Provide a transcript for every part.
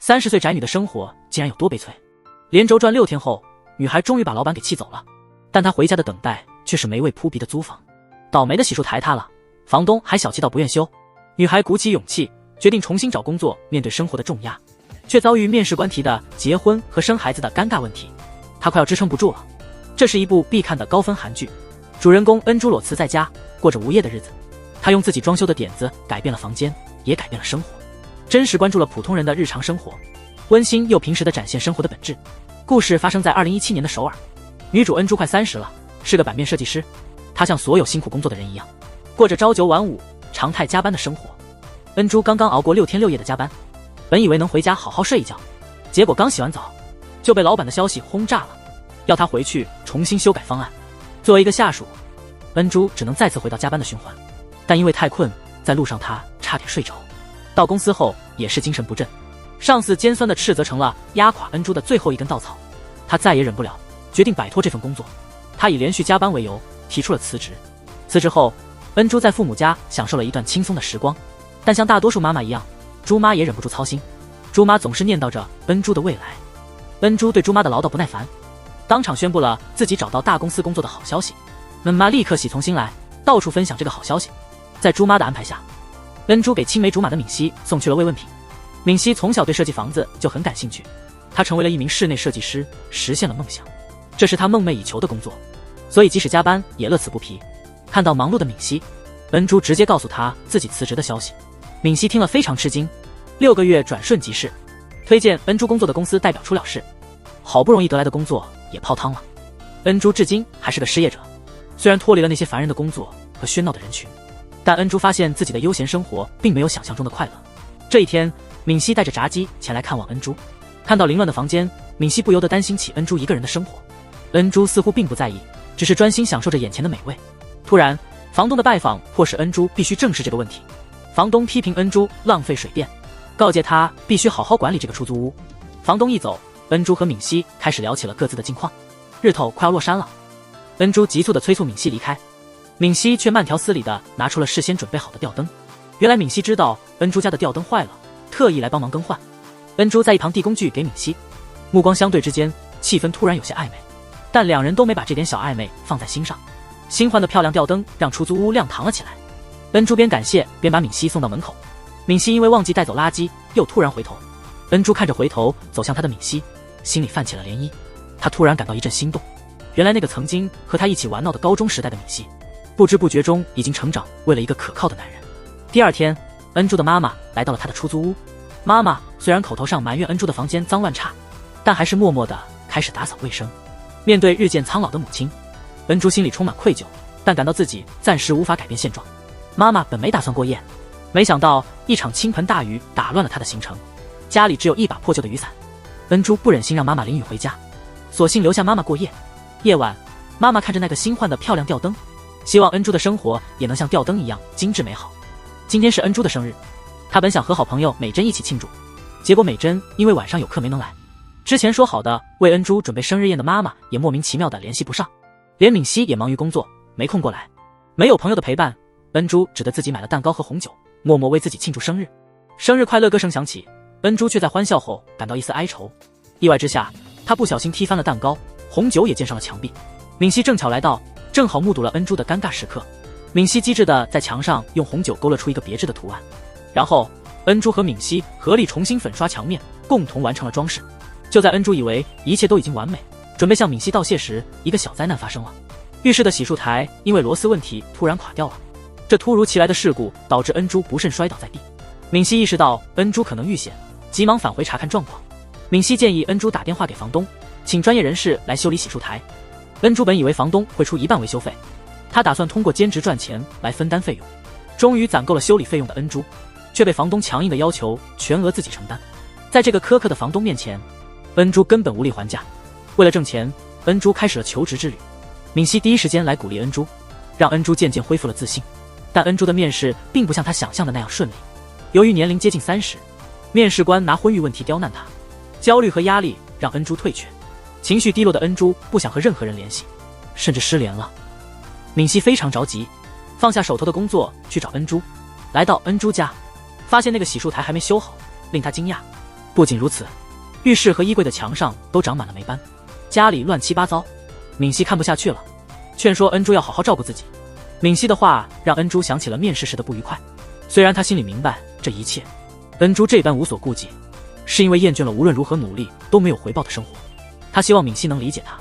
30岁宅女的生活竟然有多悲催。连轴转6天后，女孩终于把老板给气走了，但她回家的等待却是霉味扑鼻的租房。倒霉的洗漱台塌了，房东还小气到不愿修。女孩鼓起勇气，决定重新找工作，面对生活的重压，却遭遇面试官提的结婚和生孩子的尴尬问题，她快要支撑不住了。这是一部必看的高分韩剧，主人公恩珠裸辞在家，过着无业的日子。她用自己装修的点子改变了房间，也改变了生活，真实关注了普通人的日常生活，温馨又平实地展现生活的本质。故事发生在2017年的首尔，女主恩珠快30了，是个版面设计师。她像所有辛苦工作的人一样，过着朝9晚5、常态加班的生活。恩珠刚刚熬过6天6夜的加班，本以为能回家好好睡一觉，结果刚洗完澡，就被老板的消息轰炸了，要她回去重新修改方案。作为一个下属，恩珠只能再次回到加班的循环，但因为太困，在路上她差点睡着。到公司后也是精神不振，上司尖酸的斥责成了压垮恩珠的最后一根稻草。她再也忍不了，决定摆脱这份工作。她以连续加班为由提出了辞职。辞职后，恩珠在父母家享受了一段轻松的时光，但像大多数妈妈一样，猪妈也忍不住操心。猪妈总是念叨着恩珠的未来。恩珠对猪妈的唠叨不耐烦，当场宣布了自己找到大公司工作的好消息。恩妈立刻喜从心来，到处分享这个好消息。在猪妈的安排下，恩珠给青梅竹马的敏熙送去了慰问品。敏熙从小对设计房子就很感兴趣，她成为了一名室内设计师，实现了梦想。这是她梦寐以求的工作，所以即使加班也乐此不疲。看到忙碌的敏熙，恩珠直接告诉她自己辞职的消息。敏熙听了非常吃惊，6个月转瞬即逝。推荐恩珠工作的公司代表出了事，好不容易得来的工作也泡汤了。恩珠至今还是个失业者，虽然脱离了那些烦人的工作和喧闹的人群，但恩珠发现自己的悠闲生活并没有想象中的快乐。这一天，敏熙带着炸鸡前来看望恩珠，看到凌乱的房间，敏熙不由得担心起恩珠一个人的生活。恩珠似乎并不在意，只是专心享受着眼前的美味。突然，房东的拜访迫使恩珠必须正视这个问题。房东批评恩珠浪费水电，告诫她必须好好管理这个出租屋。房东一走，恩珠和敏熙开始聊起了各自的近况。日头快要落山了，恩珠急促地催促敏熙离开，敏熙却慢条斯理地拿出了事先准备好的吊灯。原来敏熙知道恩珠家的吊灯坏了，特意来帮忙更换。恩珠在一旁递工具给敏熙，目光相对之间，气氛突然有些暧昧，但两人都没把这点小暧昧放在心上。新换的漂亮吊灯让出租屋亮堂了起来。恩珠边感谢边把敏熙送到门口。敏熙因为忘记带走垃圾，又突然回头。恩珠看着回头走向她的敏熙，心里泛起了涟漪。她突然感到一阵心动，原来那个曾经和她一起玩闹的高中时代的敏熙，不知不觉中已经成长为了一个可靠的男人。第二天，恩珠的妈妈来到了她的出租屋。妈妈虽然口头上埋怨恩珠的房间脏乱差，但还是默默地开始打扫卫生。面对日渐苍老的母亲，恩珠心里充满愧疚，但感到自己暂时无法改变现状。妈妈本没打算过夜，没想到一场倾盆大雨打乱了她的行程，家里只有一把破旧的雨伞。恩珠不忍心让妈妈淋雨回家，索性留下妈妈过夜。夜晚，妈妈看着那个新换的漂亮吊灯，希望恩珠的生活也能像吊灯一样精致美好。今天是恩珠的生日，她本想和好朋友美珍一起庆祝，结果美珍因为晚上有课没能来。之前说好的为恩珠准备生日宴的妈妈也莫名其妙的联系不上，连敏熙也忙于工作，没空过来。没有朋友的陪伴，恩珠只得自己买了蛋糕和红酒，默默为自己庆祝生日。生日快乐歌声响起，恩珠却在欢笑后感到一丝哀愁。意外之下，她不小心踢翻了蛋糕，红酒也溅上了墙壁。敏熙正巧来到，正好目睹了恩珠的尴尬时刻。敏熙机智地在墙上用红酒勾勒出一个别致的图案，然后恩珠和敏熙合力重新粉刷墙面，共同完成了装饰。就在恩珠以为一切都已经完美，准备向敏熙道谢时，一个小灾难发生了。浴室的洗漱台因为螺丝问题突然垮掉了，这突如其来的事故导致恩珠不慎摔倒在地。敏熙意识到恩珠可能遇险，急忙返回查看状况。敏熙建议恩珠打电话给房东，请专业人士来修理洗漱台。恩珠本以为房东会出一半维修费，他打算通过兼职赚钱来分担费用。终于攒够了修理费用的恩珠，却被房东强硬的要求全额自己承担。在这个苛刻的房东面前，恩珠根本无力还价。为了挣钱，恩珠开始了求职之旅。敏熙第一时间来鼓励恩珠，让恩珠渐渐恢复了自信。但恩珠的面试并不像她想象的那样顺利。由于年龄接近30，面试官拿婚育问题刁难她，焦虑和压力让恩珠退却。情绪低落的恩珠不想和任何人联系，甚至失联了。敏熙非常着急，放下手头的工作去找恩珠。来到恩珠家，发现那个洗漱台还没修好，令她惊讶。不仅如此，浴室和衣柜的墙上都长满了霉斑，家里乱七八糟。敏熙看不下去了，劝说恩珠要好好照顾自己。敏熙的话让恩珠想起了面试时的不愉快，虽然她心里明白这一切，恩珠这般无所顾忌，是因为厌倦了无论如何努力都没有回报的生活。她希望敏熙能理解她。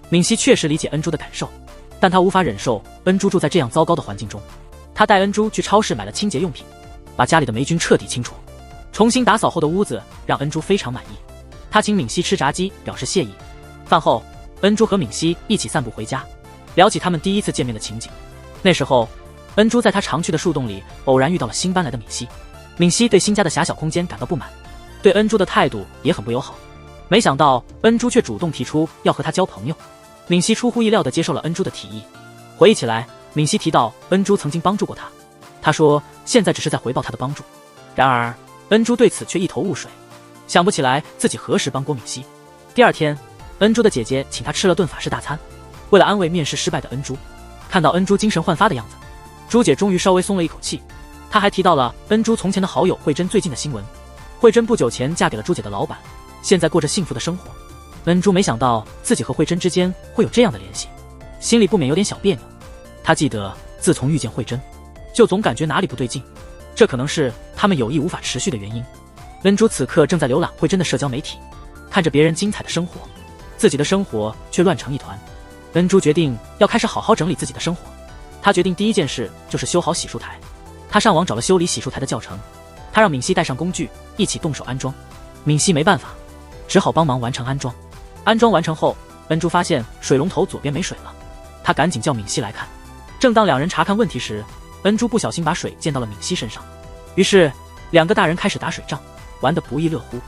敏熙确实理解恩珠的感受，但她无法忍受恩珠住在这样糟糕的环境中。她带恩珠去超市买了清洁用品，把家里的霉菌彻底清除。重新打扫后的屋子让恩珠非常满意。她请敏熙吃炸鸡表示谢意。饭后，恩珠和敏熙一起散步回家，聊起他们第一次见面的情景。那时候，恩珠在她常去的树洞里偶然遇到了新搬来的敏熙。敏熙对新家的狭小空间感到不满，对恩珠的态度也很不友好。没想到恩珠却主动提出要和她交朋友。敏熙出乎意料地接受了恩珠的提议。回忆起来，敏熙提到恩珠曾经帮助过她，她说现在只是在回报她的帮助。然而恩珠对此却一头雾水，想不起来自己何时帮过敏熙。第二天，恩珠的姐姐请她吃了顿法式大餐。为了安慰面试失败的恩珠，看到恩珠精神焕发的样子，朱姐终于稍微松了一口气。她还提到了恩珠从前的好友慧珍最近的新闻。慧珍不久前嫁给了朱姐的老板，现在过着幸福的生活。恩珠没想到自己和慧珍之间会有这样的联系，心里不免有点小别扭。她记得自从遇见慧珍，就总感觉哪里不对劲，这可能是他们友谊无法持续的原因。恩珠此刻正在浏览慧珍的社交媒体，看着别人精彩的生活，自己的生活却乱成一团。恩珠决定要开始好好整理自己的生活。她决定第一件事就是修好洗漱台。她上网找了修理洗漱台的教程，她让敏熙带上工具一起动手安装。敏熙没办法，只好帮忙完成安装。安装完成后，恩珠发现水龙头左边没水了，她赶紧叫敏熙来看。正当两人查看问题时，恩珠不小心把水溅到了敏熙身上，于是两个大人开始打水仗，玩得不亦乐乎。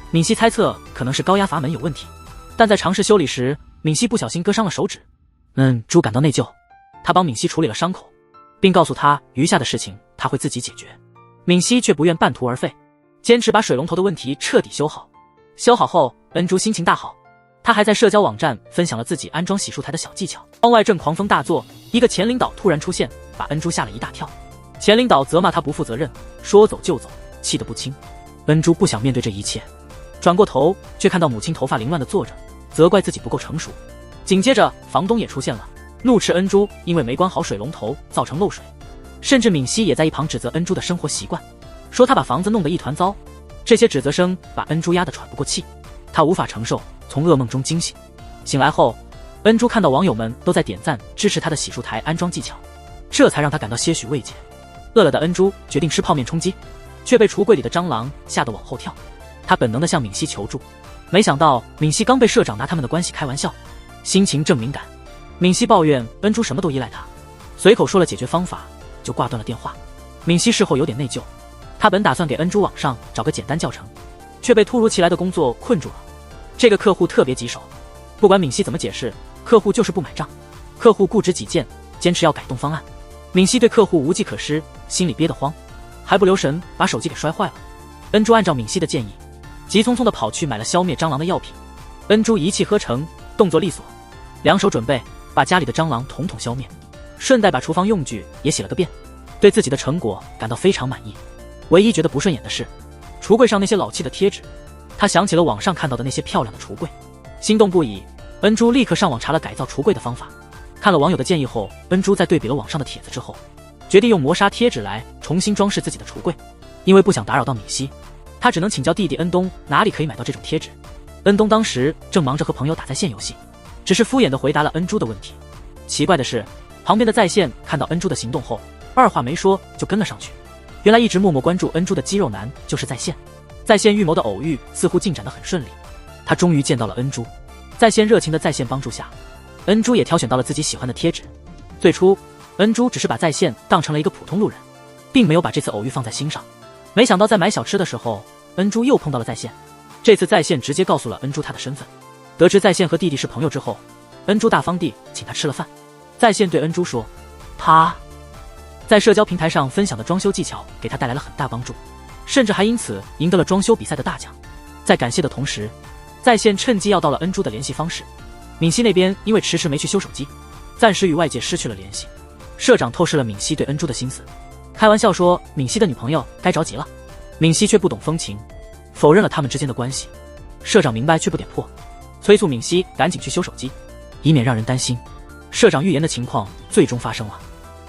敏熙猜测可能是高压阀门有问题，但在尝试修理时，敏熙不小心割伤了手指。恩珠感到内疚，她帮敏熙处理了伤口，并告诉她余下的事情她会自己解决。敏熙却不愿半途而废，坚持把水龙头的问题彻底修好。修好后，恩珠心情大好，她还在社交网站分享了自己安装洗漱台的小技巧。窗外正狂风大作，一个前领导突然出现，把恩珠吓了一大跳。前领导责骂他不负责任，说走就走，气得不轻。恩珠不想面对这一切，转过头却看到母亲头发凌乱地坐着，责怪自己不够成熟。紧接着房东也出现了，怒斥恩珠因为没关好水龙头造成漏水，甚至敏熙也在一旁指责恩珠的生活习惯，说她把房子弄得一团糟。这些指责声把恩珠压得喘不过气，她无法承受，从噩梦中惊醒。醒来后，恩珠看到网友们都在点赞支持她的洗漱台安装技巧，这才让她感到些许慰藉。饿了的恩珠决定吃泡面充饥，却被橱柜里的蟑螂吓得往后跳。她本能地向敏熙求助，没想到敏熙刚被社长拿他们的关系开玩笑，心情正敏感。敏熙抱怨恩珠什么都依赖她，随口说了解决方法就挂断了电话。敏熙事后有点内疚，她本打算给恩珠网上找个简单教程，却被突如其来的工作困住了。这个客户特别棘手，不管敏熙怎么解释，客户就是不买账。客户固执己见，坚持要改动方案。敏熙对客户无计可施，心里憋得慌，还不留神把手机给摔坏了。恩珠按照敏熙的建议，急匆匆地跑去买了消灭蟑螂的药品。恩珠一气呵成，动作利索，两手准备把家里的蟑螂统统消灭，顺带把厨房用具也洗了个遍，对自己的成果感到非常满意。唯一觉得不顺眼的是橱柜上那些老气的贴纸，他想起了网上看到的那些漂亮的橱柜，心动不已。恩珠立刻上网查了改造橱柜的方法，看了网友的建议后，恩珠在对比了网上的帖子之后，决定用磨砂贴纸来重新装饰自己的橱柜。因为不想打扰到敏熙，他只能请教弟弟恩东哪里可以买到这种贴纸。恩东当时正忙着和朋友打在线游戏，只是敷衍地回答了恩珠的问题。奇怪的是，旁边的在线看到恩珠的行动后，二话没说就跟了上去。原来一直默默关注恩珠的肌肉男就是在线。在线预谋的偶遇似乎进展得很顺利，他终于见到了恩珠。在线热情的在线帮助下，恩珠也挑选到了自己喜欢的贴纸。最初，恩珠只是把在线当成了一个普通路人，并没有把这次偶遇放在心上。没想到在买小吃的时候，恩珠又碰到了在线。这次在线直接告诉了恩珠他的身份。得知在线和弟弟是朋友之后，恩珠大方地请他吃了饭。在线对恩珠说，他在社交平台上分享的装修技巧给他带来了很大帮助，甚至还因此赢得了装修比赛的大奖。在感谢的同时，在线趁机要到了恩珠的联系方式。敏熙那边因为迟迟没去修手机，暂时与外界失去了联系。社长透视了敏熙对恩珠的心思，开玩笑说敏熙的女朋友该着急了。敏熙却不懂风情，否认了他们之间的关系。社长明白却不点破，催促闵熙赶紧去修手机，以免让人担心。社长预言的情况最终发生了。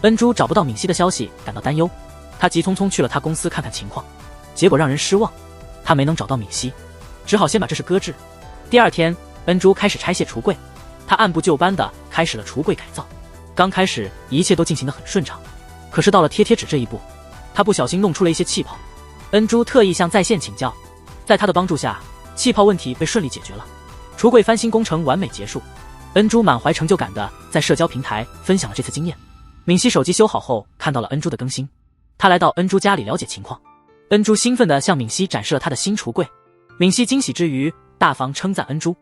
恩珠找不到闵熙的消息，感到担忧，他急匆匆去了他公司看看情况，结果让人失望，他没能找到闵熙，只好先把这事搁置。第二天，恩珠开始拆卸橱柜，他按部就班地开始了橱柜改造。刚开始一切都进行得很顺畅，可是到了贴纸这一步，他不小心弄出了一些气泡。恩珠特意向在线请教，在他的帮助下，气泡问题被顺利解决了，橱柜翻新工程完美结束。恩珠满怀成就感地在社交平台分享了这次经验。闵熙手机修好后看到了恩珠的更新，他来到恩珠家里了解情况。恩珠兴奋地向闵熙展示了他的新橱柜，闵熙惊喜之余大方称赞恩珠，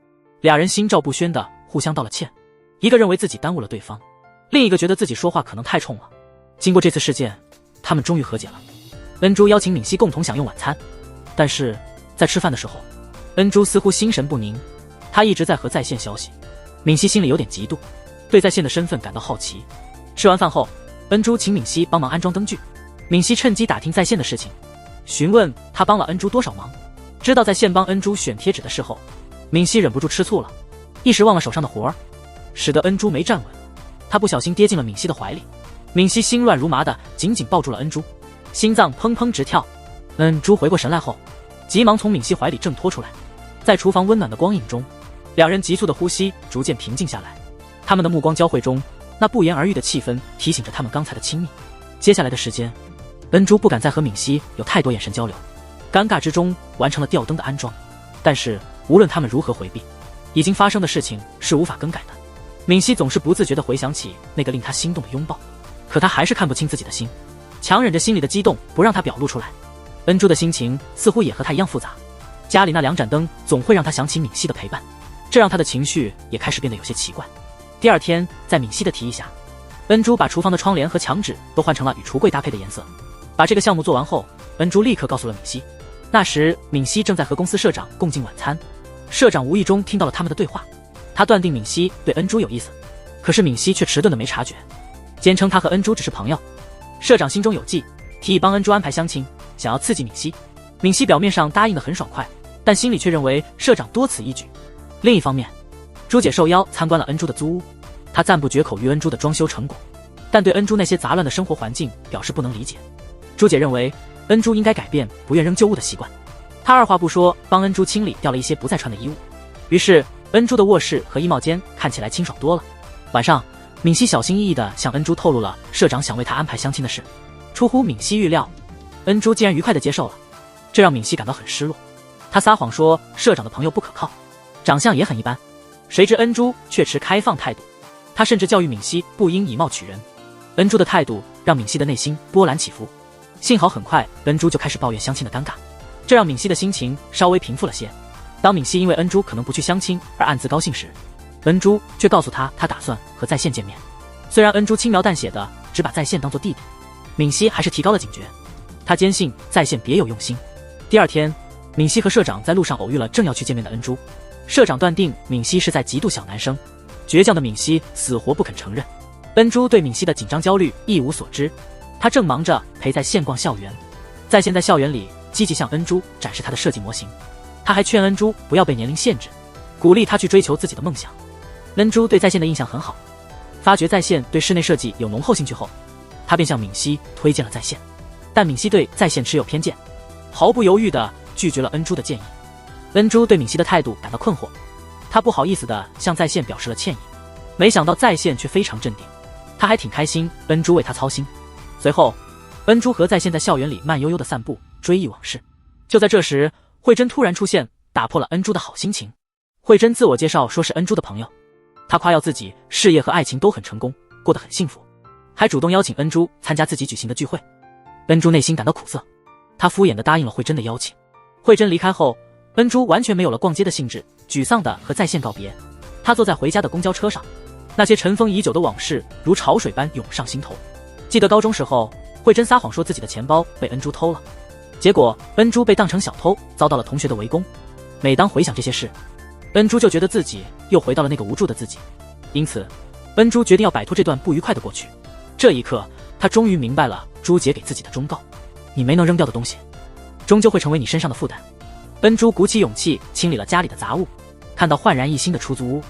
俩人心照不宣地互相道了歉，一个认为自己耽误了对方，另一个觉得自己说话可能太冲了。经过这次事件，他们终于和解了。恩珠邀请闵熙共同享用晚餐，但是在吃饭的时候，恩珠似乎心神不宁，她一直在和在线消息。闵熙心里有点嫉妒，对在线的身份感到好奇。吃完饭后，恩珠请闵熙帮忙安装灯具，闵熙趁机打听在线的事情，询问他帮了恩珠多少忙。知道在线帮恩珠选贴纸的事后，闵熙忍不住吃醋了，一时忘了手上的活儿，使得恩珠没站稳，他不小心跌进了闵熙的怀里。闵熙心乱如麻的紧紧抱住了恩珠，心脏砰砰直跳。恩珠回过神来后，急忙从闵熙怀里挣脱出来。在厨房温暖的光影中，两人急促的呼吸逐渐平静下来，他们的目光交汇中，那不言而喻的气氛提醒着他们刚才的亲密。接下来的时间，恩珠不敢再和闵熙有太多眼神交流，尴尬之中完成了吊灯的安装。但是无论他们如何回避，已经发生的事情是无法更改的。闵熙总是不自觉地回想起那个令他心动的拥抱，可他还是看不清自己的心，强忍着心里的激动不让他表露出来。恩珠的心情似乎也和他一样复杂，家里那两盏灯总会让他想起闵熙的陪伴，这让他的情绪也开始变得有些奇怪。第二天，在闵熙的提议下，恩珠把厨房的窗帘和墙纸都换成了与橱柜搭配的颜色。把这个项目做完后，恩珠立刻告诉了闵熙。那时闵熙正在和公司社长共进晚餐，社长无意中听到了他们的对话，他断定闵熙对恩珠有意思，可是闵熙却迟钝的没察觉，坚称他和恩珠只是朋友。社长心中有计，提议帮恩珠安排相亲，想要刺激闵熙。闵熙表面上答应得很爽快，但心里却认为社长多此一举。另一方面，朱姐受邀参观了恩珠的租屋，她赞不绝口于恩珠的装修成果，但对恩珠那些杂乱的生活环境表示不能理解。朱姐认为恩珠应该改变不愿扔旧物的习惯，她二话不说帮恩珠清理掉了一些不再穿的衣物，于是恩珠的卧室和衣帽间看起来清爽多了。晚上，闵熙小心翼翼地向恩珠透露了社长想为她安排相亲的事，出乎闵熙预料，恩珠竟然愉快地接受了，这让闵熙感到很失落。他撒谎说社长的朋友不可靠，长相也很一般，谁知恩珠却持开放态度，他甚至教育闵熙不应以貌取人。恩珠的态度让闵熙的内心波澜起伏，幸好很快恩珠就开始抱怨相亲的尴尬，这让闵熙的心情稍微平复了些。当闵熙因为恩珠可能不去相亲而暗自高兴时，恩珠却告诉他打算和在线见面。虽然恩珠轻描淡写的只把在线当作弟弟，闵熙还是提高了警觉，他坚信在线别有用心。第二天，闵熙和社长在路上偶遇了正要去见面的恩珠，社长断定闵熙是在嫉妒小男生，倔强的闵熙死活不肯承认。恩珠对闵熙的紧张焦虑一无所知，他正忙着陪在线逛校园，在线在校园里积极向恩珠展示他的设计模型，他还劝恩珠不要被年龄限制，鼓励他去追求自己的梦想。恩珠对在线的印象很好，发觉在线对室内设计有浓厚兴趣后，他便向闵熙推荐了在线，但闵熙对在线持有偏见，毫不犹豫地拒绝了恩珠的建议。恩珠对闵熙的态度感到困惑，他不好意思地向在线表示了歉意，没想到在线却非常镇定，他还挺开心恩珠为他操心。随后，恩珠和在线在校园里慢悠悠地散步，追忆往事。就在这时，慧珍突然出现，打破了恩珠的好心情。慧珍自我介绍说是恩珠的朋友，她夸耀自己事业和爱情都很成功，过得很幸福，还主动邀请恩珠参加自己举行的聚会。恩珠内心感到苦涩，她敷衍地答应了慧珍的邀请。慧珍离开后，恩珠完全没有了逛街的兴致，沮丧地和在线告别。她坐在回家的公交车上，那些尘封已久的往事如潮水般涌上心头。记得高中时候，慧珍撒谎说自己的钱包被恩珠偷了，结果恩珠被当成小偷，遭到了同学的围攻。每当回想这些事，恩珠就觉得自己又回到了那个无助的自己，因此恩珠决定要摆脱这段不愉快的过去。这一刻，她终于明白了朱姐给自己的忠告：你没能扔掉的东西，终究会成为你身上的负担。恩珠鼓起勇气清理了家里的杂物，看到焕然一新的出租屋，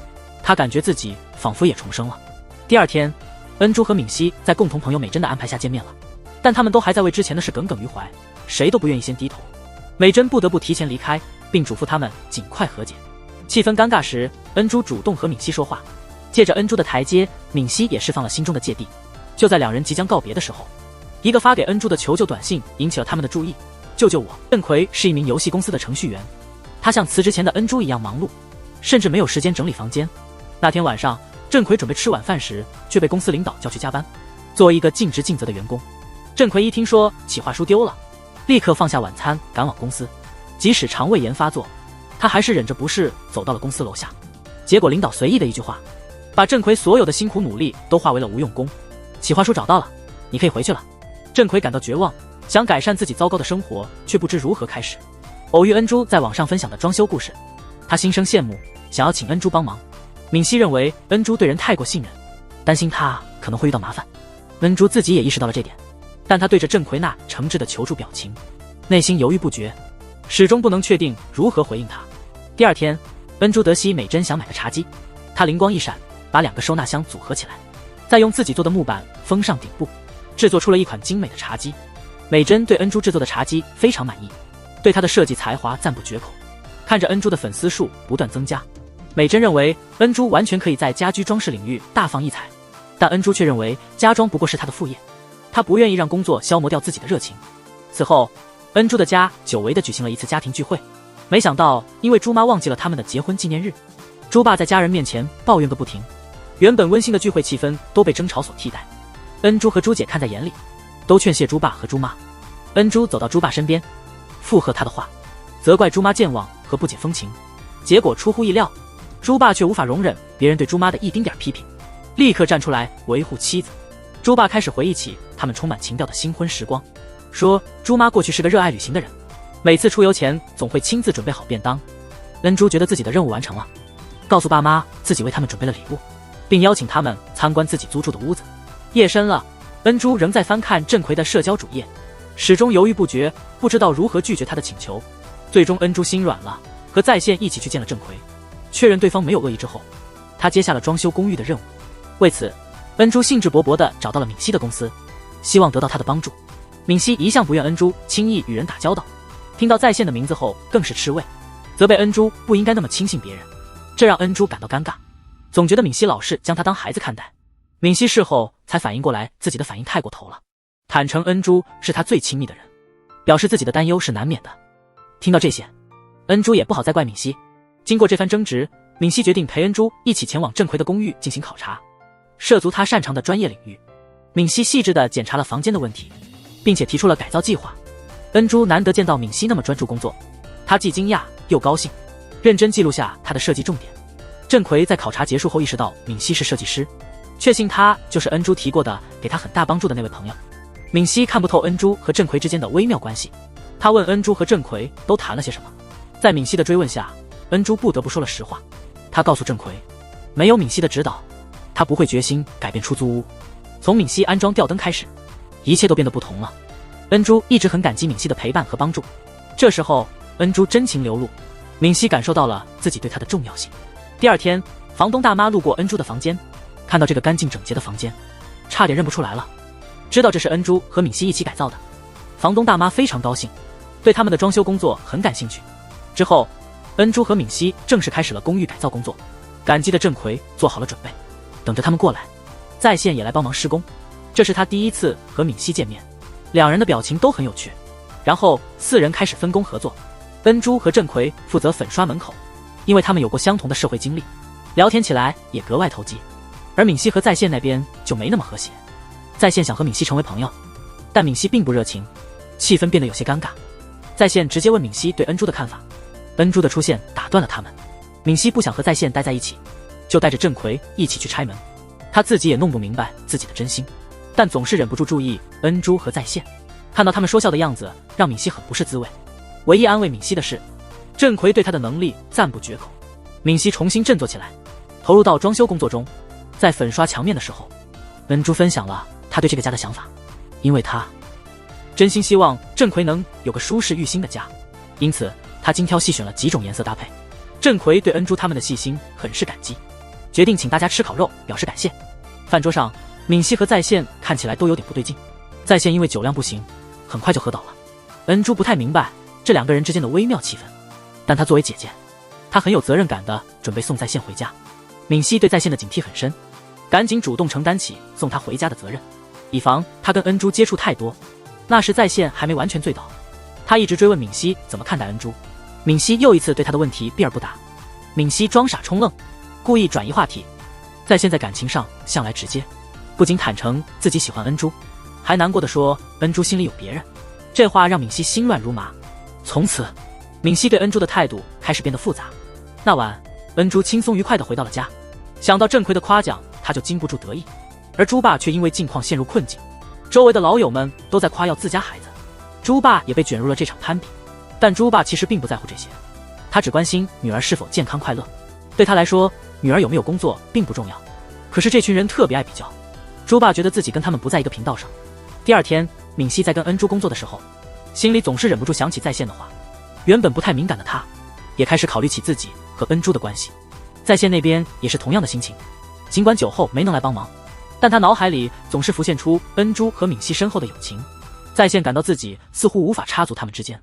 她感觉自己仿佛也重生了。第二天，恩珠和敏熙在共同朋友美珍的安排下见面了，但他们都还在为之前的事耿耿于怀，谁都不愿意先低头。美珍不得不提前离开，并嘱咐他们尽快和解。气氛尴尬时，恩珠主动和敏熙说话，借着恩珠的台阶，敏熙也释放了心中的芥蒂。就在两人即将告别的时候，一个发给恩珠的求救短信引起了他们的注意。救救我！郑奎是一名游戏公司的程序员，他像辞职前的恩珠一样忙碌，甚至没有时间整理房间。那天晚上，郑奎准备吃晚饭时，却被公司领导叫去加班。作为一个尽职尽责的员工，郑奎一听说企划书丢了，立刻放下晚餐赶往公司。即使肠胃炎发作，他还是忍着不适走到了公司楼下。结果领导随意的一句话，把郑奎所有的辛苦努力都化为了无用功。企划书找到了，你可以回去了。郑奎感到绝望，想改善自己糟糕的生活，却不知如何开始。偶遇恩珠在网上分享的装修故事，他心生羡慕，想要请恩珠帮忙。敏熙认为恩珠对人太过信任，担心他可能会遇到麻烦。恩珠自己也意识到了这点，但他对着郑奎那诚挚的求助表情，内心犹豫不决，始终不能确定如何回应他。第二天，恩珠得悉美珍想买个茶几，他灵光一闪，把2个收纳箱组合起来，再用自己做的木板封上顶部，制作出了一款精美的茶几。美珍对恩珠制作的茶几非常满意，对她的设计才华赞不绝口。看着恩珠的粉丝数不断增加，美珍认为恩珠完全可以在家居装饰领域大放异彩，但恩珠却认为家装不过是她的副业，她不愿意让工作消磨掉自己的热情。此后，恩珠的家久违地举行了一次家庭聚会，没想到因为猪妈忘记了他们的结婚纪念日，猪爸在家人面前抱怨个不停，原本温馨的聚会气氛都被争吵所替代。恩珠和猪姐看在眼里，都劝谢猪爸和猪妈。恩珠走到猪爸身边，附和他的话，责怪猪妈健忘和不解风情。结果出乎意料，猪爸却无法容忍别人对猪妈的一丁点批评，立刻站出来维护妻子。猪爸开始回忆起他们充满情调的新婚时光，说猪妈过去是个热爱旅行的人，每次出游前总会亲自准备好便当。恩珠觉得自己的任务完成了，告诉爸妈自己为他们准备了礼物，并邀请他们参观自己租住的屋子。夜深了，恩珠仍在翻看郑奎的社交主页，始终犹豫不决，不知道如何拒绝他的请求。最终恩珠心软了，和在线一起去见了郑奎，确认对方没有恶意之后，他接下了装修公寓的任务。为此，恩珠兴致勃勃地找到了敏熙的公司，希望得到他的帮助。敏熙一向不愿恩珠轻易与人打交道，听到在线的名字后更是吃味，责备恩珠不应该那么轻信别人，这让恩珠感到尴尬，总觉得敏熙老是将他当孩子看待。敏熙事后才反应过来自己的反应太过头了，坦诚恩珠是他最亲密的人，表示自己的担忧是难免的。听到这些，恩珠也不好再怪敏熙。经过这番争执，敏熙决定陪恩珠一起前往郑奎的公寓进行考察，涉足他擅长的专业领域。敏熙细致地检查了房间的问题，并且提出了改造计划。恩珠难得见到敏熙那么专注工作，她既惊讶又高兴，认真记录下他的设计重点。郑奎在考察结束后意识到敏熙是设计师，确信他就是恩珠提过的给他很大帮助的那位朋友。敏熙看不透恩珠和郑奎之间的微妙关系，他问恩珠和郑奎都谈了些什么。在敏熙的追问下，恩珠不得不说了实话。他告诉郑奎，没有敏熙的指导，他不会决心改变出租屋。从敏熙安装吊灯开始，一切都变得不同了。恩珠一直很感激敏熙的陪伴和帮助，这时候恩珠真情流露，敏熙感受到了自己对她的重要性。第二天，房东大妈路过恩珠的房间，看到这个干净整洁的房间，差点认不出来了。知道这是恩珠和敏熙一起改造的，房东大妈非常高兴，对他们的装修工作很感兴趣。之后，恩珠和敏熙正式开始了公寓改造工作。感激的郑奎做好了准备，等着他们过来。在线也来帮忙施工，这是他第一次和敏熙见面，两人的表情都很有趣。然后4人开始分工合作，恩珠和郑奎负责粉刷门口，因为他们有过相同的社会经历，聊天起来也格外投机。而敏熙和在线那边就没那么和谐，在线想和敏熙成为朋友，但敏熙并不热情，气氛变得有些尴尬。在线直接问敏熙对恩珠的看法，恩珠的出现打断了他们。敏熙不想和在线待在一起，就带着郑奎一起去拆门。他自己也弄不明白自己的真心，但总是忍不住注意恩珠和在线。看到他们说笑的样子，让敏熙很不是滋味。唯一安慰敏熙的是，郑奎对他的能力赞不绝口。敏熙重新振作起来，投入到装修工作中。在粉刷墙面的时候，恩珠分享了他对这个家的想法，因为他真心希望郑奎能有个舒适寓心的家，因此他精挑细选了几种颜色搭配。郑奎对恩珠他们的细心很是感激，决定请大家吃烤肉表示感谢。饭桌上，闵熙和在线看起来都有点不对劲。在线因为酒量不行，很快就喝倒了。恩珠不太明白这两个人之间的微妙气氛，但她作为姐姐，她很有责任感的准备送在线回家。闵熙对在线的警惕很深，赶紧主动承担起送她回家的责任，以防她跟恩珠接触太多。那时在线还没完全醉倒，他一直追问闵熙怎么看待恩珠。闵熙又一次对他的问题避而不答。闵熙装傻充愣，故意转移话题。在线在感情上向来直接，不仅坦诚自己喜欢恩珠，还难过的说恩珠心里有别人。这话让闵熙心乱如麻。从此，闵熙对恩珠的态度开始变得复杂。那晚，恩珠轻松愉快地回到了家，想到郑奎的夸奖，他就禁不住得意。而猪爸却因为境况陷入困境，周围的老友们都在夸耀自家孩子，猪爸也被卷入了这场攀比。但猪爸其实并不在乎这些，他只关心女儿是否健康快乐。对他来说，女儿有没有工作并不重要。可是这群人特别爱比较，猪爸觉得自己跟他们不在一个频道上。第二天，闵熙在跟恩珠工作的时候，心里总是忍不住想起在线的话。原本不太敏感的他，也开始考虑起自己和恩珠的关系。在线那边也是同样的心情，尽管酒后没能来帮忙，但他脑海里总是浮现出恩珠和闵熙深厚的友情。在线感到自己似乎无法插足他们之间，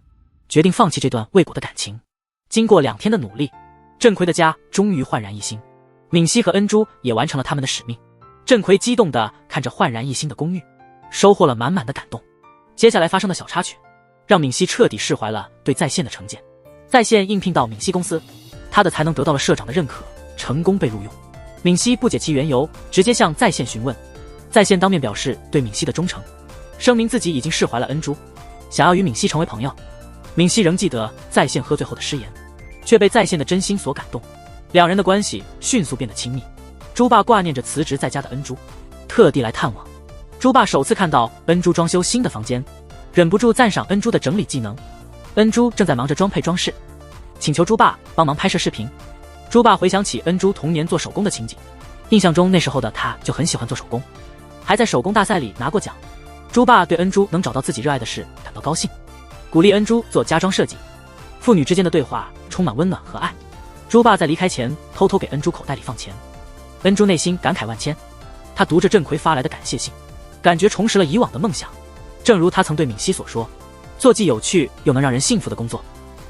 决定放弃这段未果的感情。经过2天的努力，郑奎的家终于焕然一新，闵熙和恩珠也完成了他们的使命。郑奎激动地看着焕然一新的公寓，收获了满满的感动。接下来发生的小插曲，让闵熙彻底释怀了对在线的成见。在线应聘到闵熙公司，他的才能得到了社长的认可，成功被录用。闵熙不解其缘由，直接向在线询问。在线当面表示对闵熙的忠诚，声明自己已经释怀了恩珠，想要与闵熙成为朋友。闵熙仍记得在线喝醉后的誓言，却被在线的真心所感动，两人的关系迅速变得亲密。猪爸挂念着辞职在家的恩珠，特地来探望。猪爸首次看到恩珠装修新的房间，忍不住赞赏恩珠的整理技能。恩珠正在忙着装配装饰，请求猪爸帮忙拍摄视频。猪爸回想起恩珠童年做手工的情景，印象中那时候的他就很喜欢做手工，还在手工大赛里拿过奖。猪爸对恩珠能找到自己热爱的事感到高兴，鼓励恩珠做家装设计。父女之间的对话充满温暖和爱。猪爸在离开前偷偷给恩珠口袋里放钱，恩珠内心感慨万千。他读着郑奎发来的感谢信，感觉重拾了以往的梦想。正如他曾对闵熙所说，做既有趣又能让人幸福的工作。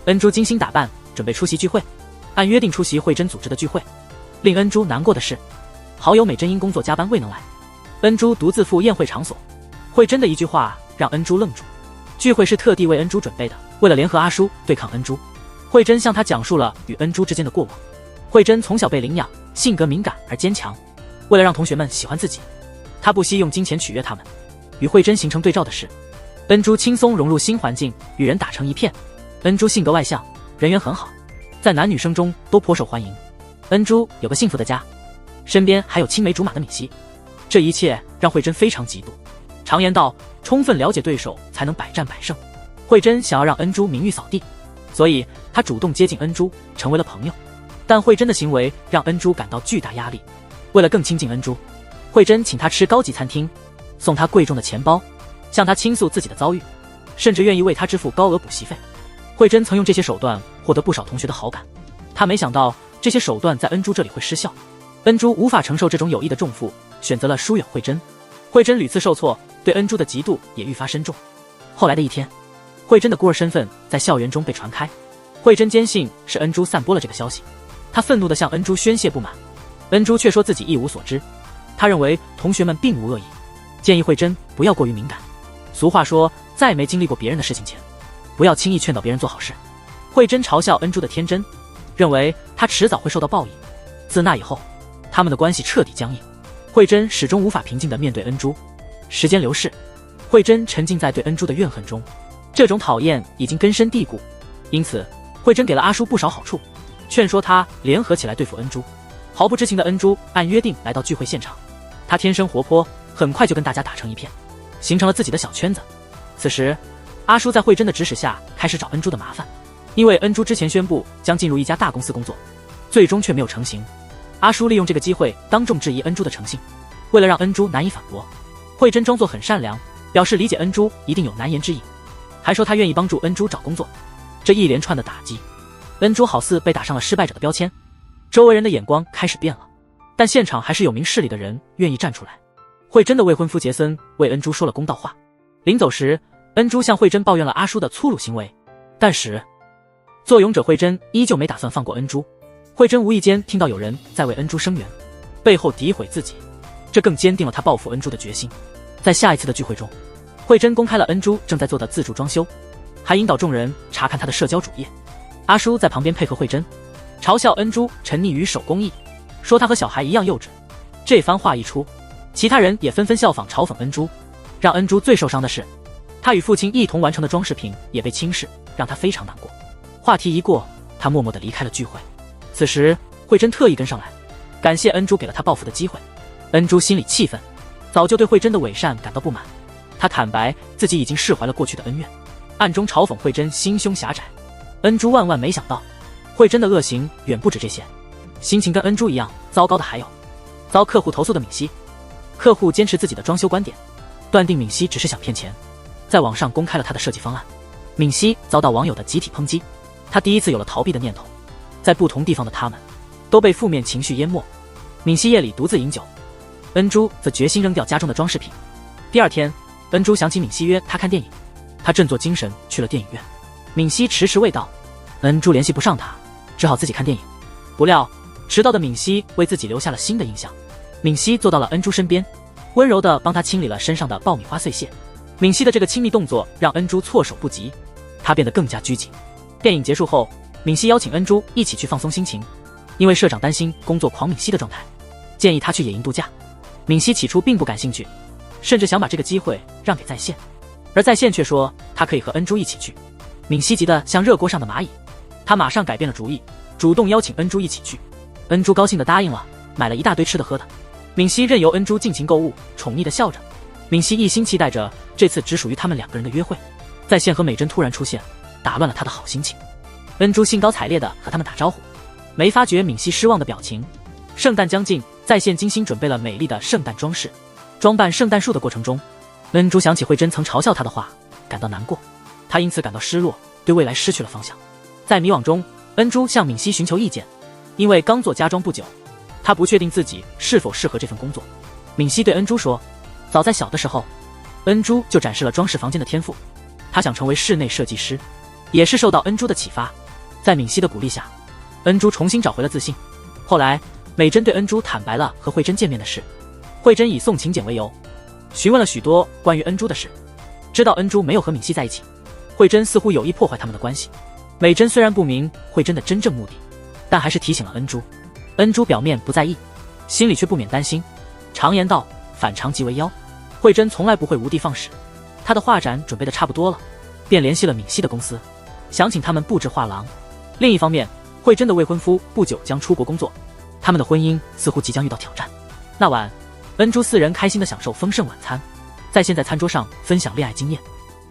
恩珠精心打扮，准备出席聚会，按约定出席慧珍组织的聚会。令恩珠难过的是，好友美珍因工作加班未能来，恩珠独自赴宴会场所。慧珍的一句话让恩珠愣住。聚会是特地为恩珠准备的，为了联合阿叔对抗恩珠，慧珍向他讲述了与恩珠之间的过往。慧珍从小被领养，性格敏感而坚强，为了让同学们喜欢自己，她不惜用金钱取悦他们。与慧珍形成对照的是，恩珠轻松融入新环境，与人打成一片。恩珠性格外向，人缘很好，在男女生中都颇受欢迎。恩珠有个幸福的家，身边还有青梅竹马的闵熙，这一切让慧珍非常嫉妒。常言道，充分了解对手才能百战百胜。慧珍想要让恩珠名誉扫地，所以她主动接近恩珠，成为了朋友。但慧珍的行为让恩珠感到巨大压力。为了更亲近恩珠，慧珍请她吃高级餐厅，送她贵重的钱包，向她倾诉自己的遭遇，甚至愿意为她支付高额补习费。慧珍曾用这些手段获得不少同学的好感，她没想到这些手段在恩珠这里会失效。恩珠无法承受这种友谊的重负，选择了疏远慧珍。慧珍屡次受挫，对恩珠的嫉妒也愈发深重。后来的一天，慧珍的孤儿身份在校园中被传开，慧珍坚信是恩珠散播了这个消息，她愤怒地向恩珠宣泄不满。恩珠却说自己一无所知，她认为同学们并无恶意，建议慧珍不要过于敏感。俗话说，在没经历过别人的事情前，不要轻易劝导别人做好事。慧珍嘲笑恩珠的天真，认为她迟早会受到报应。自那以后，他们的关系彻底僵硬。慧珍始终无法平静地面对恩珠。时间流逝，慧珍沉浸在对恩珠的怨恨中，这种讨厌已经根深蒂固。因此，慧珍给了阿叔不少好处，劝说他联合起来对付恩珠。毫不知情的恩珠按约定来到聚会现场，他天生活泼，很快就跟大家打成一片，形成了自己的小圈子。此时，阿叔在慧珍的指使下开始找恩珠的麻烦，因为恩珠之前宣布将进入一家大公司工作，最终却没有成行。阿叔利用这个机会当众质疑恩珠的诚信，为了让恩珠难以反驳，慧珍装作很善良，表示理解恩珠一定有难言之隐，还说她愿意帮助恩珠找工作。这一连串的打击，恩珠好似被打上了失败者的标签，周围人的眼光开始变了。但现场还是有明事理的人愿意站出来。慧珍的未婚夫杰森为恩珠说了公道话。临走时，恩珠向慧珍抱怨了阿叔的粗鲁行为，但是做勇者慧珍依旧没打算放过恩珠。慧珍无意间听到有人在为恩珠声援，背后诋毁自己，这更坚定了她报复恩珠的决心。在下一次的聚会中，慧珍公开了恩珠正在做的自助装修，还引导众人查看她的社交主页。阿叔在旁边配合慧珍，嘲笑恩珠沉溺于手工艺，说她和小孩一样幼稚。这番话一出，其他人也纷纷效仿嘲讽恩珠。让恩珠最受伤的是，她与父亲一同完成的装饰品也被轻视，让她非常难过。话题一过，她默默地离开了聚会。此时慧珍特意跟上来，感谢恩珠给了她报复的机会。恩珠心里气愤，早就对慧珍的伪善感到不满。她坦白自己已经释怀了过去的恩怨，暗中嘲讽慧珍心胸狭窄。恩珠万万没想到，慧珍的恶行远不止这些。心情跟恩珠一样糟糕的还有遭客户投诉的敏熙。客户坚持自己的装修观点，断定敏熙只是想骗钱，在网上公开了他的设计方案。敏熙遭到网友的集体抨击，他第一次有了逃避的念头。在不同地方的他们都被负面情绪淹没。敏熙夜里独自饮酒，恩珠则决心扔掉家中的装饰品。第二天，恩珠想起敏熙约他看电影，他振作精神去了电影院。敏熙迟迟未到，恩珠联系不上他，只好自己看电影。不料迟到的敏熙为自己留下了新的印象。敏熙坐到了恩珠身边，温柔地帮她清理了身上的爆米花碎屑。敏熙的这个亲密动作让恩珠措手不及，她变得更加拘谨。电影结束后，敏熙邀请恩珠一起去放松心情，因为社长担心工作狂敏熙的状态，建议她去野营度假。敏熙起初并不感兴趣，甚至想把这个机会让给在线，而在线却说她可以和恩珠一起去。敏熙急得像热锅上的蚂蚁，她马上改变了主意，主动邀请恩珠一起去。恩珠高兴地答应了，买了一大堆吃的喝的。敏熙任由恩珠尽情购物，宠溺地笑着。敏熙一心期待着这次只属于他们两个人的约会。在线和美珍突然出现，打乱了他的好心情。恩珠兴高采烈地和他们打招呼，没发觉敏熙失望的表情。圣诞将近，在线精心准备了美丽的圣诞装饰。装扮圣诞树的过程中，恩珠想起慧珍曾嘲笑她的话，感到难过。她因此感到失落，对未来失去了方向。在迷惘中，恩珠向敏熙寻求意见，因为刚做家装不久，她不确定自己是否适合这份工作。敏熙对恩珠说，早在小的时候，恩珠就展示了装饰房间的天赋，她想成为室内设计师。也是受到恩珠的启发，在敏熙的鼓励下，恩珠重新找回了自信。后来美珍对恩珠坦白了和慧珍见面的事，慧珍以送请柬为由，询问了许多关于恩珠的事。知道恩珠没有和敏熙在一起，慧珍似乎有意破坏他们的关系。美珍虽然不明慧珍的真正目的，但还是提醒了恩珠。恩珠表面不在意，心里却不免担心。常言道，反常即为妖。慧珍从来不会无的放矢，她的画展准备的差不多了，便联系了敏熙的公司，想请他们布置画廊。另一方面，慧珍的未婚夫不久将出国工作，他们的婚姻似乎即将遇到挑战。那晚，恩珠四人开心地享受丰盛晚餐，在现在餐桌上分享恋爱经验，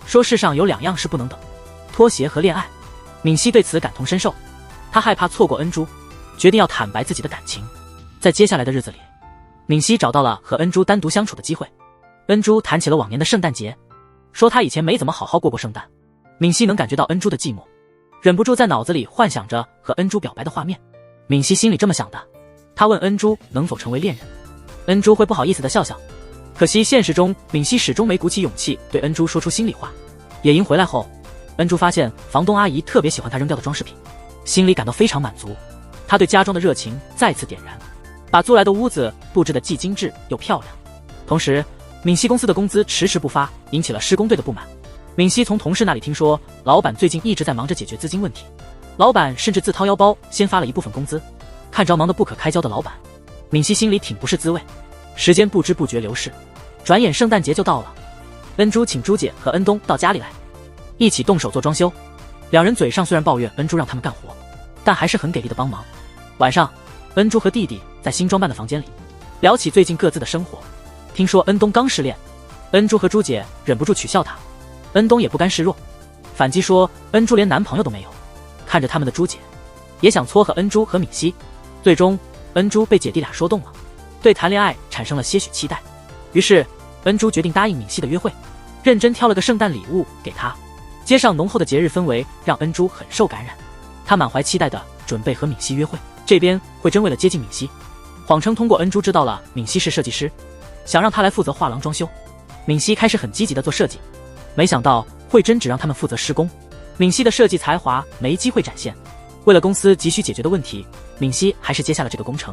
说世上有两样事不能等，拖鞋和恋爱。敏熙对此感同身受，他害怕错过恩珠，决定要坦白自己的感情。在接下来的日子里，敏熙找到了和恩珠单独相处的机会。恩珠谈起了往年的圣诞节，说她以前没怎么好好过过圣诞。敏熙能感觉到恩珠的寂寞，忍不住在脑子里幻想着和恩珠表白的画面。敏熙心里这么想的，他问恩珠能否成为恋人，恩珠会不好意思的笑笑。可惜现实中，敏熙始终没鼓起勇气对恩珠说出心里话。野营回来后，恩珠发现房东阿姨特别喜欢她扔掉的装饰品，心里感到非常满足。她对家装的热情再次点燃，把租来的屋子布置得既精致又漂亮。同时，敏熙公司的工资迟迟不发，引起了施工队的不满。敏熙从同事那里听说，老板最近一直在忙着解决资金问题，老板甚至自掏腰包先发了一部分工资。看着忙得不可开交的老板，敏熙心里挺不是滋味。时间不知不觉流逝，转眼圣诞节就到了。恩珠请朱姐和恩东到家里来，一起动手做装修。两人嘴上虽然抱怨恩珠让他们干活，但还是很给力的帮忙。晚上，恩珠和弟弟在新装扮的房间里聊起最近各自的生活。听说恩东刚失恋，恩珠和朱姐忍不住取笑他，恩东也不甘示弱，反击说恩珠连男朋友都没有。看着他们的朱姐也想撮合恩珠和敏熙，最终恩珠被姐弟俩说动了，对谈恋爱产生了些许期待。于是恩珠决定答应敏熙的约会，认真挑了个圣诞礼物给她。街上浓厚的节日氛围让恩珠很受感染，她满怀期待的准备和敏熙约会。这边慧珍为了接近敏熙，谎称通过恩珠知道了敏熙是设计师，想让她来负责画廊装修。敏熙开始很积极的做设计，没想到慧珍只让他们负责施工，敏熙的设计才华没机会展现。为了公司急需解决的问题，敏熙还是接下了这个工程。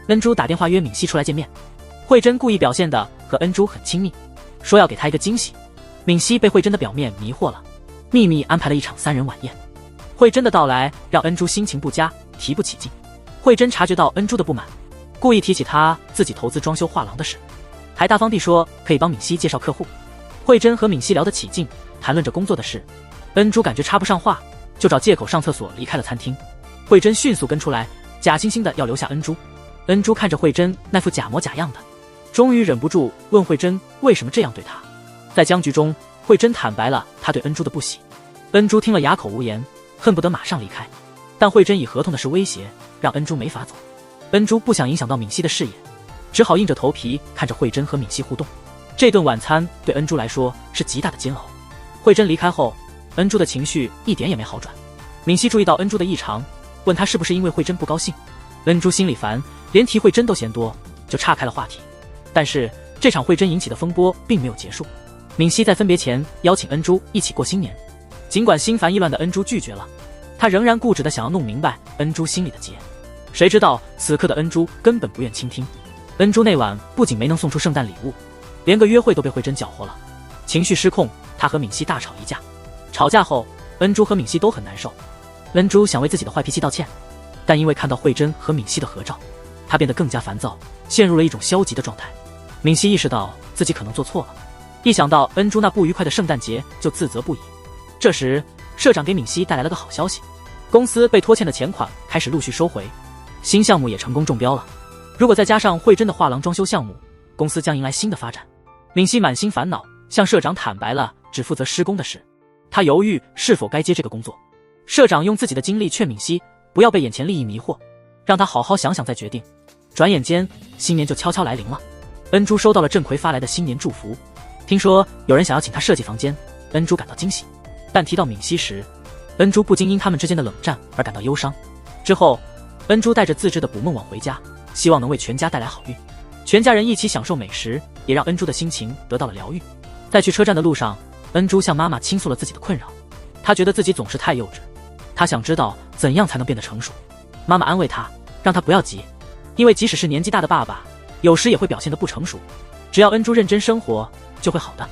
恩珠打电话约敏熙出来见面，慧珍故意表现的和恩珠很亲密，说要给她一个惊喜。敏熙被慧珍的表面迷惑了，秘密安排了一场3人晚宴。慧珍的到来让恩珠心情不佳，提不起劲。慧珍察觉到恩珠的不满，故意提起她自己投资装修画廊的事，还大方地说可以帮敏熙介绍客户。慧珍和敏熙聊得起劲，谈论着工作的事。恩珠感觉插不上话，就找借口上厕所离开了餐厅。慧珍迅速跟出来，假惺惺的要留下恩珠。恩珠看着慧珍那副假模假样的，终于忍不住问慧珍为什么这样对她。在僵局中，慧珍坦白了她对恩珠的不喜。恩珠听了哑口无言，恨不得马上离开，但慧珍以合同的事威胁，让恩珠没法走。恩珠不想影响到敏熙的事业，只好硬着头皮看着慧珍和敏熙互动。这顿晚餐对恩珠来说是极大的煎熬。慧珍离开后，恩珠的情绪一点也没好转。敏熙注意到恩珠的异常，问她是不是因为慧珍不高兴。恩珠心里烦，连提慧珍都嫌多，就岔开了话题。但是这场慧珍引起的风波并没有结束。敏熙在分别前邀请恩珠一起过新年，尽管心烦意乱的恩珠拒绝了，她仍然固执地想要弄明白恩珠心里的结。谁知道此刻的恩珠根本不愿倾听。恩珠那晚不仅没能送出圣诞礼物，连个约会都被慧珍搅和了，情绪失控，她和敏熙大吵一架。吵架后，恩珠和敏熙都很难受。恩珠想为自己的坏脾气道歉，但因为看到慧珍和敏熙的合照，她变得更加烦躁，陷入了一种消极的状态。敏熙意识到自己可能做错了，一想到恩珠那不愉快的圣诞节就自责不已。这时，社长给敏熙带来了个好消息，公司被拖欠的钱款开始陆续收回，新项目也成功中标了。如果再加上慧珍的画廊装修项目，公司将迎来新的发展。敏熙满心烦恼，向社长坦白了只负责施工的事。他犹豫是否该接这个工作。社长用自己的经历劝敏熙不要被眼前利益迷惑，让他好好想想再决定。转眼间，新年就悄悄来临了。恩珠收到了郑奎发来的新年祝福，听说有人想要请他设计房间，恩珠感到惊喜。但提到敏熙时，恩珠不禁因他们之间的冷战而感到忧伤。之后，恩珠带着自制的捕梦网回家，希望能为全家带来好运。全家人一起享受美食，也让恩珠的心情得到了疗愈。在去车站的路上，恩珠向妈妈倾诉了自己的困扰，她觉得自己总是太幼稚，她想知道怎样才能变得成熟。妈妈安慰她，让她不要急，因为即使是年纪大的爸爸，有时也会表现得不成熟，只要恩珠认真生活，就会好的。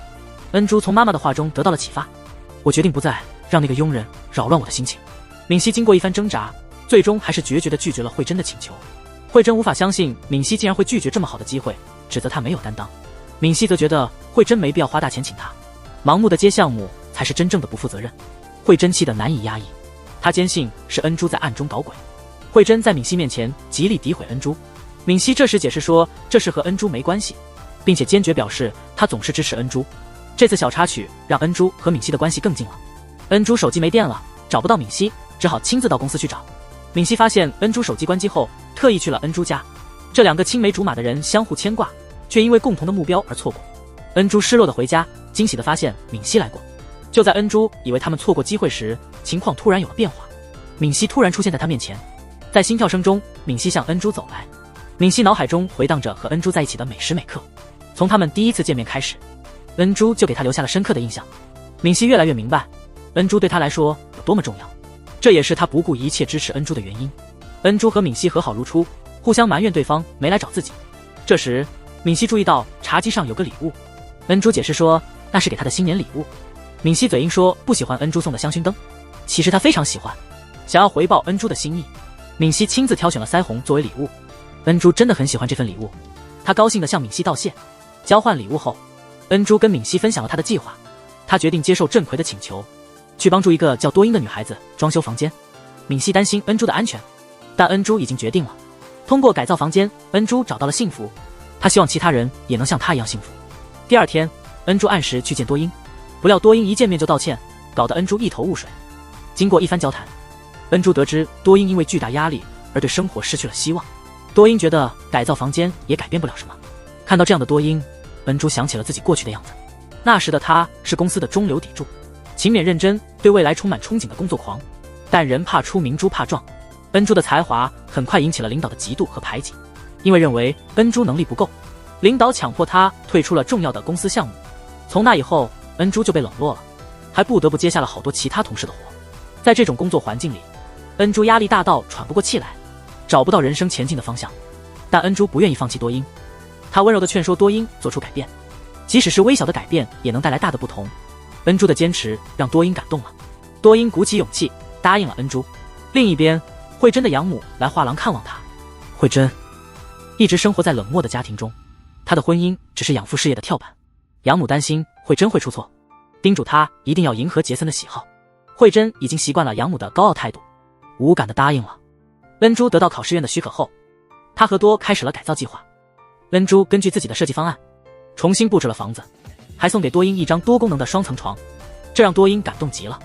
恩珠从妈妈的话中得到了启发，我决定不再让那个佣人扰乱我的心情。敏熙经过一番挣扎，最终还是决绝地拒绝了慧珍的请求。慧珍无法相信敏熙竟然会拒绝这么好的机会，指责她没有担当。敏熙则觉得慧珍没必要花大钱请她，盲目的接项目才是真正的不负责任。慧珍气得难以压抑，她坚信是恩珠在暗中搞鬼。慧珍在敏熙面前极力诋毁恩珠，敏熙这时解释说这事和恩珠没关系，并且坚决表示她总是支持恩珠。这次小插曲让恩珠和敏熙的关系更近了。恩珠手机没电了，找不到敏熙，只好亲自到公司去找。敏熙发现恩珠手机关机后，特意去了恩珠家。这两个青梅竹马的人相互牵挂，却因为共同的目标而错过。恩珠失落的回家，惊喜地发现敏熙来过。就在恩珠以为他们错过机会时，情况突然有了变化。敏熙突然出现在他面前，在心跳声中，敏熙向恩珠走来。敏熙脑海中回荡着和恩珠在一起的每时每刻，从他们第一次见面开始，恩珠就给他留下了深刻的印象。敏熙越来越明白，恩珠对他来说有多么重要，这也是他不顾一切支持恩珠的原因。恩珠和敏熙和好如初，互相埋怨对方没来找自己。这时，敏熙注意到茶几上有个礼物，恩珠解释说那是给他的新年礼物。敏熙嘴硬说不喜欢恩珠送的香薰灯，其实他非常喜欢，想要回报恩珠的心意。敏熙亲自挑选了腮红作为礼物，恩珠真的很喜欢这份礼物，她高兴地向敏熙道谢。交换礼物后，恩珠跟敏熙分享了她的计划，她决定接受郑奎的请求，去帮助一个叫多英的女孩子装修房间。敏熙担心恩珠的安全，但恩珠已经决定了。通过改造房间，恩珠找到了幸福，她希望其他人也能像她一样幸福。第二天，恩珠按时去见多英，不料多英一见面就道歉，搞得恩珠一头雾水。经过一番交谈，恩珠得知多英因为巨大压力而对生活失去了希望。多英觉得改造房间也改变不了什么。看到这样的多英，恩珠想起了自己过去的样子，那时的她是公司的中流砥柱，勤勉认真，对未来充满憧憬的工作狂。但人怕出名猪怕壮，恩珠的才华很快引起了领导的嫉妒和排挤，因为认为恩珠能力不够，领导强迫他退出了重要的公司项目。从那以后，恩珠就被冷落了，还不得不接下了好多其他同事的活。在这种工作环境里，恩珠压力大到喘不过气来，找不到人生前进的方向。但恩珠不愿意放弃多英，她温柔地劝说多英做出改变，即使是微小的改变也能带来大的不同。恩珠的坚持让多英感动了，多英鼓起勇气答应了恩珠。另一边，慧珍的养母来画廊看望她。慧珍一直生活在冷漠的家庭中，她的婚姻只是养父事业的跳板。养母担心慧珍会出错，叮嘱她一定要迎合杰森的喜好。慧珍已经习惯了养母的高傲态度，无感地答应了。恩珠得到考试院的许可后，她和多开始了改造计划。恩珠根据自己的设计方案重新布置了房子，还送给多英一张多功能的双层床，这让多英感动极了。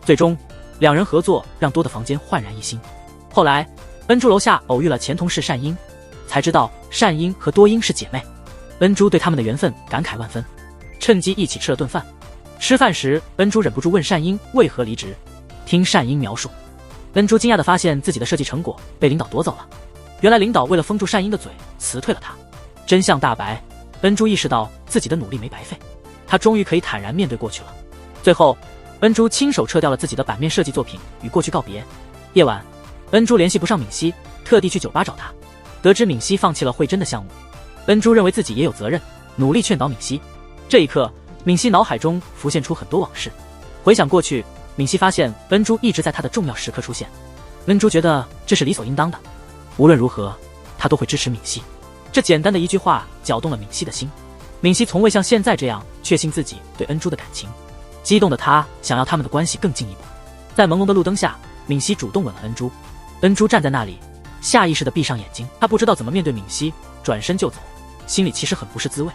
最终两人合作让多的房间焕然一新。后来恩珠楼下偶遇了前同事单英，才知道单英和多英是姐妹。恩珠对他们的缘分感慨万分，趁机一起吃了顿饭。吃饭时恩珠忍不住问单英为何离职，听单英描述，恩珠惊讶地发现自己的设计成果被领导夺走了。原来领导为了封住单英的嘴辞退了他。真相大白，恩珠意识到自己的努力没白费，她终于可以坦然面对过去了。最后恩珠亲手撤掉了自己的版面设计作品，与过去告别。夜晚恩珠联系不上敏熙，特地去酒吧找她，得知敏熙放弃了慧珍的项目，恩珠认为自己也有责任，努力劝导敏熙。这一刻敏熙脑海中浮现出很多往事，回想过去，敏熙发现恩珠一直在她的重要时刻出现，恩珠觉得这是理所应当的，无论如何她都会支持敏熙。这简单的一句话搅动了敏熙的心，敏熙从未像现在这样确信自己对恩珠的感情，激动的她想要他们的关系更进一步。在朦胧的路灯下，敏熙主动吻了恩珠，恩珠站在那里，下意识地闭上眼睛，她不知道怎么面对敏熙，转身就走，心里其实很不是滋味。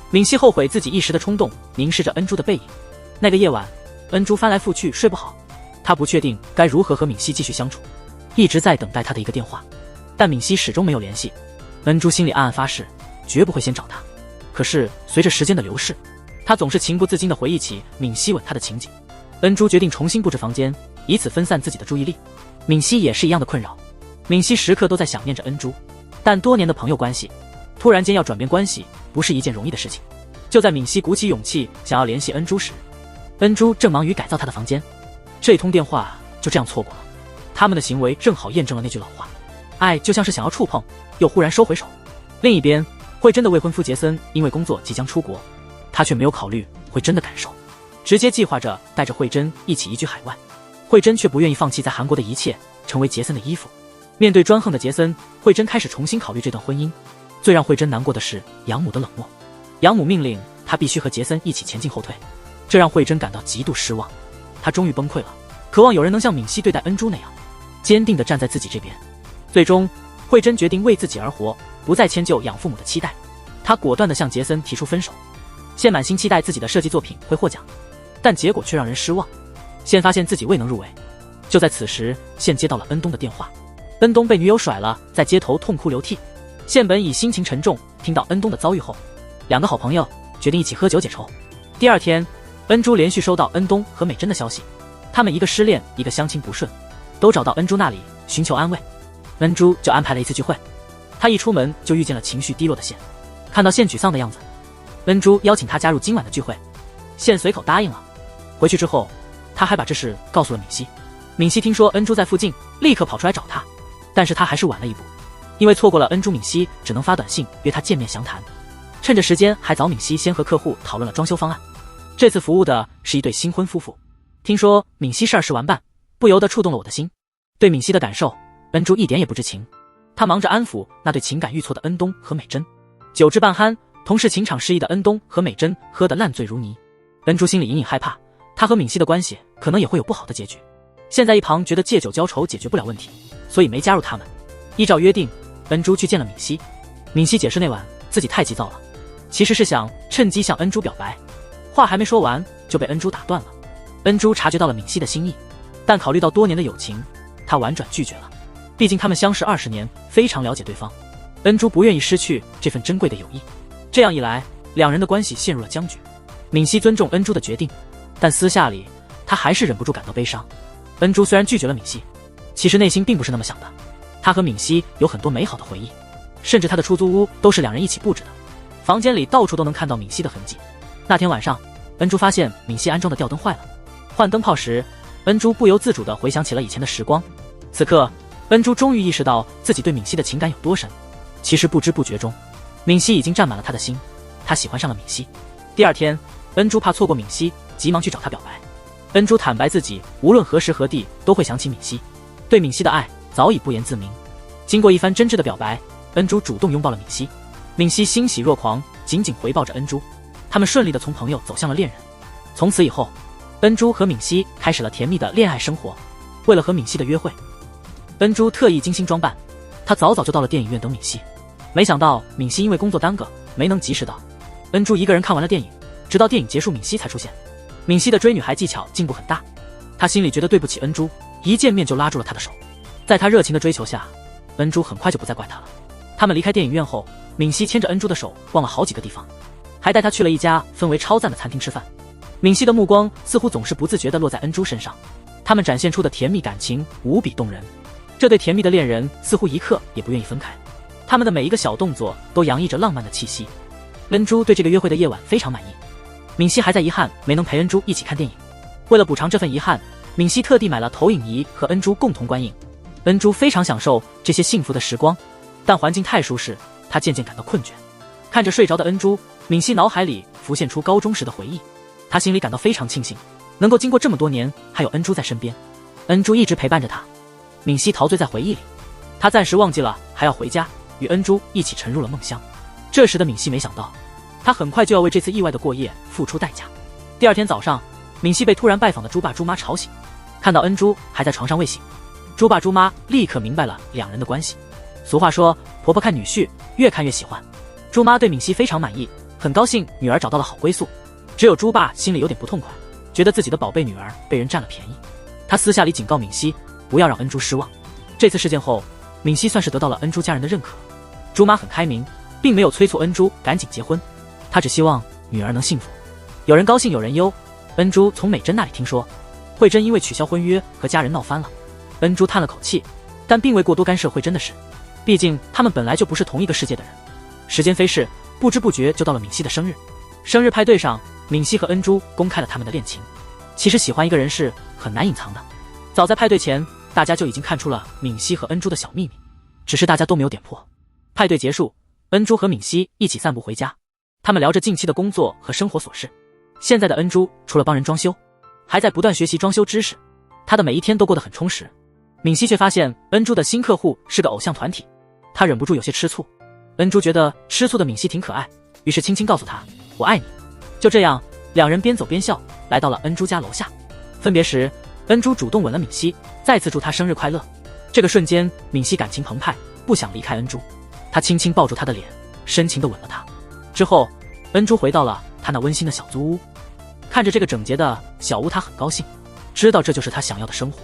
敏熙后悔自己一时的冲动，凝视着恩珠的背影。那个夜晚，恩珠翻来覆去睡不好，她不确定该如何和敏熙继续相处，一直在等待他的一个电话，但敏熙始终没有联系。恩珠心里暗暗发誓，绝不会先找他。可是随着时间的流逝，她总是情不自禁地回忆起敏熙吻她的情景。恩珠决定重新布置房间，以此分散自己的注意力。敏熙也是一样的困扰，敏熙时刻都在想念着恩珠，但多年的朋友关系突然间要转变关系，不是一件容易的事情。就在敏熙鼓起勇气想要联系恩珠时，恩珠正忙于改造她的房间，这通电话就这样错过了。他们的行为正好验证了那句老话，爱就像是想要触碰，又忽然收回手。另一边，慧珍的未婚夫杰森因为工作即将出国，他却没有考虑慧珍的感受，直接计划着带着慧珍一起移居海外。慧珍却不愿意放弃在韩国的一切，成为杰森的依附。面对专横的杰森，慧珍开始重新考虑这段婚姻。最让慧珍难过的是养母的冷漠，养母命令她必须和杰森一起前进后退，这让慧珍感到极度失望。她终于崩溃了，渴望有人能像敏熙对待恩珠那样，坚定地站在自己这边。最终，慧珍决定为自己而活，不再迁就养父母的期待。她果断地向杰森提出分手。现满心期待自己的设计作品会获奖，但结果却让人失望。现发现自己未能入围。就在此时，现接到了恩东的电话，恩东被女友甩了，在街头痛哭流涕。现本已心情沉重，听到恩东的遭遇后，两个好朋友决定一起喝酒解愁。第二天，恩珠连续收到恩东和美珍的消息，他们一个失恋，一个相亲不顺，都找到恩珠那里寻求安慰。恩珠就安排了一次聚会，他一出门就遇见了情绪低落的现，看到现沮丧的样子，恩珠邀请他加入今晚的聚会，现随口答应了。回去之后，他还把这事告诉了敏熙。敏熙听说恩珠在附近，立刻跑出来找他，但是他还是晚了一步，因为错过了恩珠，敏熙只能发短信约他见面详谈。趁着时间还早，敏熙先和客户讨论了装修方案。这次服务的是一对新婚夫妇，听说敏熙事事完办，不由得触动了我的心。对敏熙的感受，恩珠一点也不知情，他忙着安抚那对情感遇错的恩东和美珍。酒至半酣，同是情场失意的恩东和美珍喝得烂醉如泥。恩珠心里隐隐害怕，他和敏熙的关系可能也会有不好的结局。现在一旁觉得借酒浇愁解决不了问题，所以没加入他们。依照约定，恩珠去见了敏熙。敏熙解释那晚自己太急躁了，其实是想趁机向恩珠表白，话还没说完就被恩珠打断了。恩珠察觉到了敏熙的心意，但考虑到多年的友情，她婉转拒绝了。毕竟他们相识20年，非常了解对方。恩珠不愿意失去这份珍贵的友谊，这样一来，两人的关系陷入了僵局。敏熙尊重恩珠的决定，但私下里他他还是忍不住感到悲伤。恩珠虽然拒绝了敏熙，其实内心并不是那么想的。他和敏熙有很多美好的回忆，甚至他的出租屋都是两人一起布置的，房间里到处都能看到敏熙的痕迹。那天晚上，恩珠发现敏熙安装的吊灯坏了，换灯泡时，恩珠不由自主地回想起了以前的时光。此刻，恩珠终于意识到自己对敏熙的情感有多深。其实不知不觉中，敏熙已经占满了他的心，他喜欢上了敏熙。第二天，恩珠怕错过敏熙，急忙去找他表白。恩珠坦白自己无论何时何地都会想起敏熙，对敏熙的爱早已不言自明。经过一番真挚的表白，恩珠主动拥抱了敏熙。敏熙欣喜若狂，紧紧回抱着恩珠。他们顺利地从朋友走向了恋人。从此以后，恩珠和敏熙开始了甜蜜的恋爱生活。为了和敏熙的约会，恩珠特意精心装扮，她早早就到了电影院等敏熙。没想到敏熙因为工作耽搁，没能及时到。恩珠一个人看完了电影，直到电影结束，敏熙才出现。敏熙的追女孩技巧进步很大，她心里觉得对不起恩珠，一见面就拉住了她的手。在她热情的追求下，恩珠很快就不再怪她了。他们离开电影院后，敏熙牵着恩珠的手逛了好几个地方，还带她去了一家氛围超赞的餐厅吃饭。敏熙的目光似乎总是不自觉地落在恩珠身上，他们展现出的甜蜜感情无比动人。这对甜蜜的恋人似乎一刻也不愿意分开，他们的每一个小动作都洋溢着浪漫的气息。恩珠对这个约会的夜晚非常满意。敏熙还在遗憾没能陪恩珠一起看电影，为了补偿这份遗憾，敏熙特地买了投影仪和恩珠共同观影。恩珠非常享受这些幸福的时光，但环境太舒适，她渐渐感到困倦。看着睡着的恩珠，敏熙脑海里浮现出高中时的回忆，她心里感到非常庆幸，能够经过这么多年还有恩珠在身边。恩珠一直陪伴着她，敏熙陶醉在回忆里，她暂时忘记了还要回家，与恩珠一起沉入了梦乡。这时的敏熙没想到，她很快就要为这次意外的过夜付出代价。第二天早上，敏熙被突然拜访的猪爸猪妈吵醒，看到恩珠还在床上未醒，猪爸猪妈立刻明白了两人的关系。俗话说，婆婆看女婿越看越喜欢。猪妈对敏熙非常满意，很高兴女儿找到了好归宿。只有猪爸心里有点不痛快，觉得自己的宝贝女儿被人占了便宜。他私下里警告敏熙不要让恩珠失望。这次事件后，敏熙算是得到了恩珠家人的认可。猪妈很开明，并没有催促恩珠赶紧结婚，她只希望女儿能幸福。有人高兴有人忧，恩珠从美珍那里听说，慧珍因为取消婚约和家人闹翻了。恩珠叹了口气，但并未过多干涉慧珍的事，毕竟他们本来就不是同一个世界的人。时间飞逝，不知不觉就到了敏熙的生日。生日派对上，敏熙和恩珠公开了他们的恋情。其实喜欢一个人是很难隐藏的，早在派对前，大家就已经看出了敏熙和恩珠的小秘密，只是大家都没有点破。派对结束，恩珠和敏熙一起散步回家，他们聊着近期的工作和生活琐事。现在的恩珠除了帮人装修，还在不断学习装修知识，她的每一天都过得很充实。敏熙却发现恩珠的新客户是个偶像团体，她忍不住有些吃醋。恩珠觉得吃醋的敏熙挺可爱，于是轻轻告诉她我爱你。就这样，两人边走边笑，来到了恩珠家楼下。分别时，恩珠主动吻了敏熙，再次祝她生日快乐。这个瞬间，敏熙感情澎湃，不想离开恩珠，她轻轻抱住她的脸，深情地吻了她。之后，恩珠回到了她那温馨的小租屋，看着这个整洁的小屋，她很高兴，知道这就是她想要的生活。